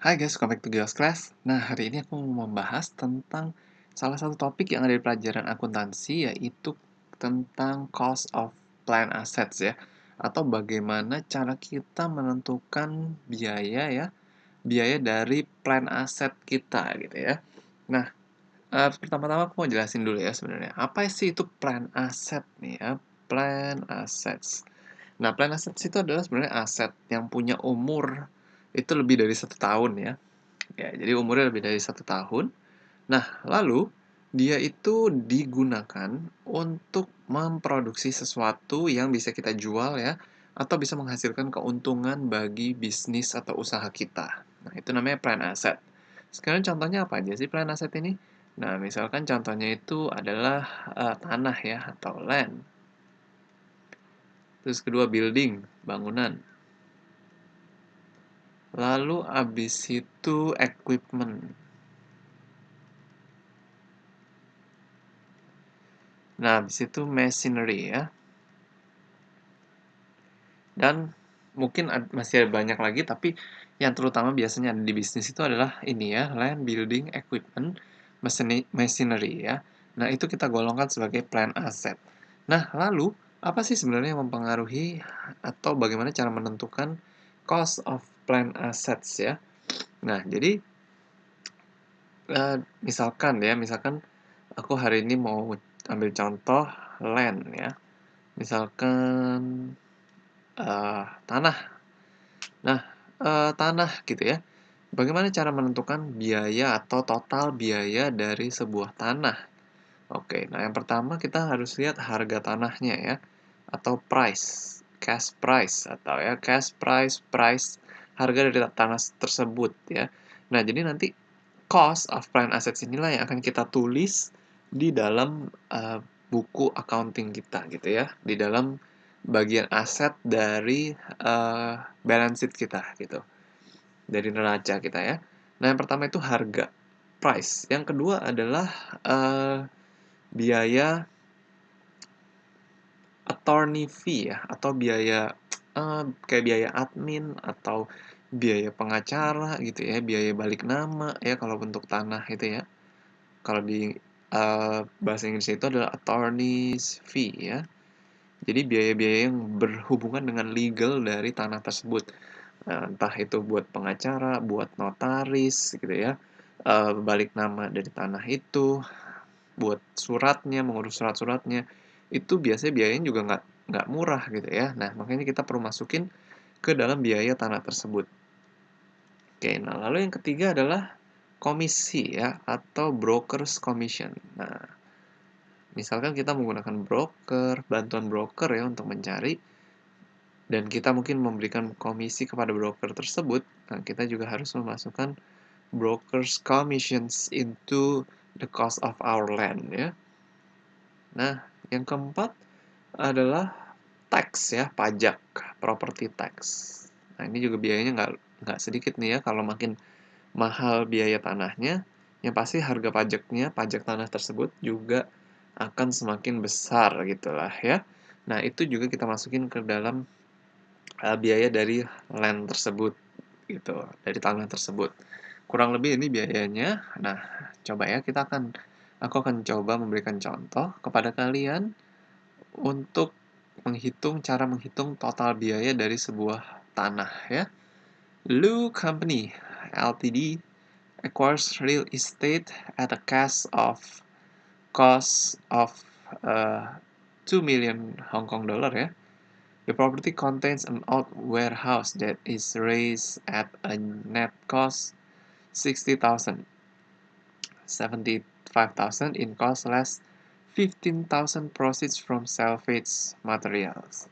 Hai guys, welcome back to Gios Class. Nah, hari ini aku mau membahas tentang salah satu topik yang ada di pelajaran akuntansi, yaitu tentang cost of plan assets ya, atau bagaimana cara kita menentukan biaya ya, biaya dari plan aset kita gitu ya. Nah, pertama-tama aku mau jelasin dulu ya sebenarnya, apa sih itu plan asset nih ya, plan assets. Nah, plan assets itu adalah sebenarnya aset yang punya umur itu lebih dari 1 tahun ya. Ya, jadi umurnya lebih dari 1 tahun. Nah, lalu dia itu digunakan untuk memproduksi sesuatu yang bisa kita jual ya, atau bisa menghasilkan keuntungan bagi bisnis atau usaha kita. Nah, itu namanya plan asset. Sekarang contohnya apa aja sih plan asset ini? Nah, misalkan contohnya itu adalah tanah ya, atau land. Terus kedua building, bangunan. Lalu abis itu equipment. Nah, habis itu machinery ya. Dan mungkin masih ada banyak lagi, tapi yang terutama biasanya ada di bisnis itu adalah ini ya, land, building, equipment, machinery ya. Nah, itu kita golongkan sebagai plan asset. Nah, lalu apa sih sebenarnya yang mempengaruhi atau bagaimana cara menentukan cost of plan assets ya? Nah, jadi misalkan aku hari ini mau ambil contoh land ya. Misalkan tanah. Nah, tanah gitu ya. Bagaimana cara menentukan biaya atau total biaya dari sebuah tanah? Oke, nah yang pertama kita harus lihat harga tanahnya ya, atau price, cash price atau ya cash price, price harga dari tanah tersebut ya. Nah, jadi nanti cost of plan assets inilah yang akan kita tulis di dalam buku accounting kita gitu ya, di dalam bagian aset dari balance sheet kita gitu, dari neraca kita ya. Nah, yang pertama itu harga, price. Yang kedua adalah biaya attorney fee ya, atau biaya kayak biaya admin atau biaya pengacara gitu ya, biaya balik nama ya kalau untuk tanah itu ya. Kalau di bahasa Inggrisnya itu adalah attorney's fee ya. Jadi biaya-biaya yang berhubungan dengan legal dari tanah tersebut. Entah itu buat pengacara, buat notaris gitu ya, balik nama dari tanah itu, buat suratnya, mengurus surat-suratnya, itu biasanya biayanya juga nggak murah gitu ya. Nah, makanya kita perlu masukin ke dalam biaya tanah tersebut. Oke, nah lalu yang ketiga adalah komisi ya, atau broker's commission. Nah, misalkan kita menggunakan broker, bantuan broker ya untuk mencari, dan kita mungkin memberikan komisi kepada broker tersebut, nah kita juga harus memasukkan broker's commissions into the cost of our land ya. Nah, yang keempat adalah tax ya, pajak, property tax. Nah, ini juga biayanya nggak sedikit nih ya, kalau makin mahal biaya tanahnya, yang pasti harga pajaknya, pajak tanah tersebut juga akan semakin besar gitulah ya. Nah, itu juga kita masukin ke dalam biaya dari land tersebut gitu, dari tanah tersebut. Kurang lebih ini biayanya. Nah, coba ya aku akan coba memberikan contoh kepada kalian untuk cara menghitung total biaya dari sebuah tanah ya. Lu Company Ltd acquires real estate at a cost of uh, 2 million Hong Kong dollar ya. The property contains an old warehouse that is raised at a net cost 60,000, 75,000 in cost less 15,000 proceeds from salvage materials.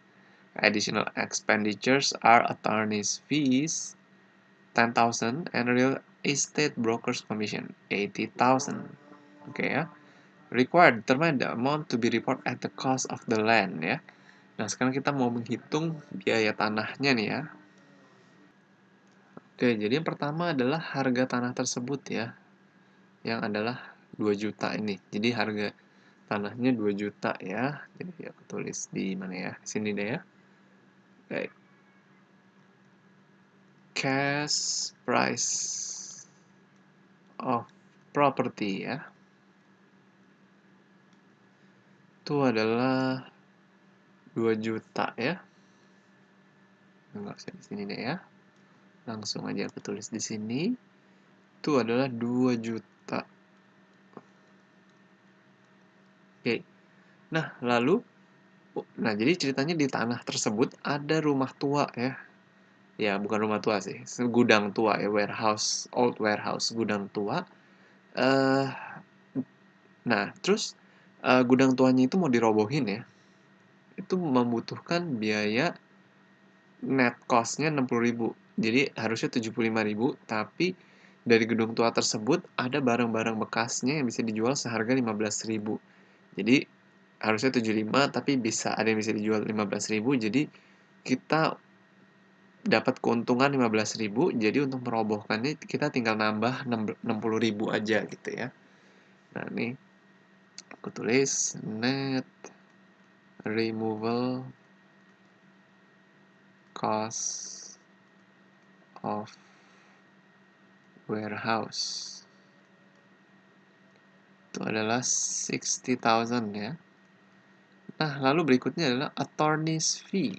Additional expenditures are attorney's fees 10,000 and real estate broker's commission 80,000. Oke ya. Required determine the amount to be reported at the cost of the land ya. Nah, sekarang kita mau menghitung biaya tanahnya nih ya. Oke, jadi yang pertama adalah harga tanah tersebut ya, yang adalah 2 juta ini. Jadi harga tanahnya 2 juta ya. Jadi aku tulis di mana ya? Sini deh ya. Oke. cash price of property ya. Itu adalah 2 juta ya. Enggak usah di sini deh ya. Langsung aja aku tulis di sini. Itu adalah 2 juta. Oke. Nah, lalu jadi ceritanya di tanah tersebut ada rumah tua ya. Ya, bukan rumah tua sih, gudang tua ya, warehouse, old warehouse, gudang tua. Eh, nah, terus gudang tuanya itu mau dirobohin ya. Itu membutuhkan biaya net cost-nya 60.000. Jadi harusnya 75.000, tapi dari gedung tua tersebut ada barang-barang bekasnya yang bisa dijual seharga 15.000. Jadi harusnya 75, tapi bisa ada yang bisa dijual 15.000. Jadi kita dapat keuntungan 15.000. Jadi untuk merobohkannya kita tinggal nambah 60.000 aja gitu ya. Nah, nih aku tulis net removal cost of warehouse. Itu adalah 60.000 ya. Nah, lalu berikutnya adalah attorney's fee.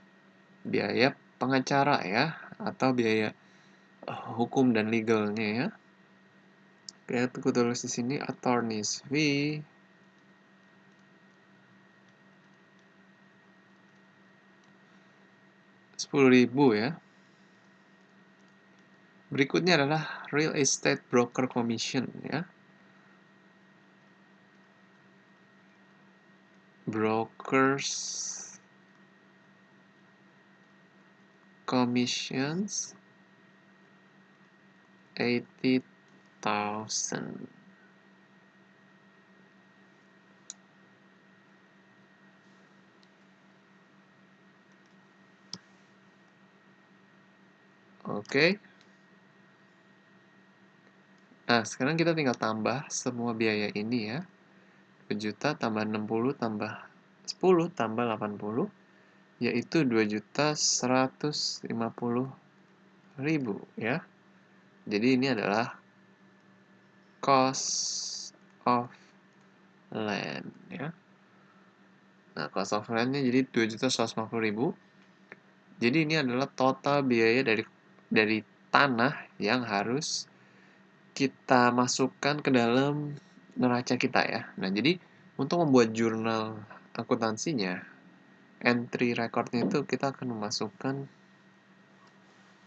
Biaya pengacara ya, atau biaya hukum dan legalnya ya. Oke, aku tulis di sini attorney's fee. Rp10.000 ya. Berikutnya adalah real estate broker commission ya. Brokers commissions 80.000. Oke. Nah, sekarang kita tinggal tambah semua biaya ini ya. 2 juta tambah 60 tambah 10 tambah 80, yaitu 2.150.000 ya. Jadi ini adalah cost of land ya. Nah, cost of land-nya jadi 2.150.000. Jadi ini adalah total biaya dari tanah yang harus kita masukkan ke dalam neraca kita ya. Nah, jadi untuk membuat jurnal akuntansinya, entry record-nya itu kita akan memasukkan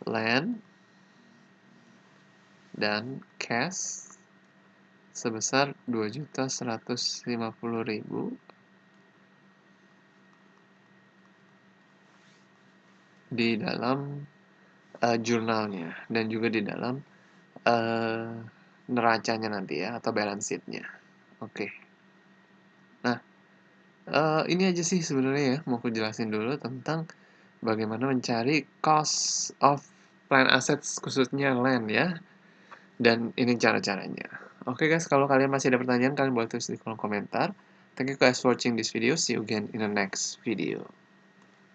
land dan cash sebesar 2.150.000 di dalam jurnalnya dan juga di dalam neracanya nanti ya, atau balance sheet-nya. Oke. Nah, ini aja sih sebenarnya ya, mau aku jelasin dulu tentang bagaimana mencari cost of plant assets, khususnya land ya. Dan ini cara-caranya. Oke guys, kalau kalian masih ada pertanyaan, kalian boleh tulis di kolom komentar. Thank you guys for watching this video. See you again in the next video.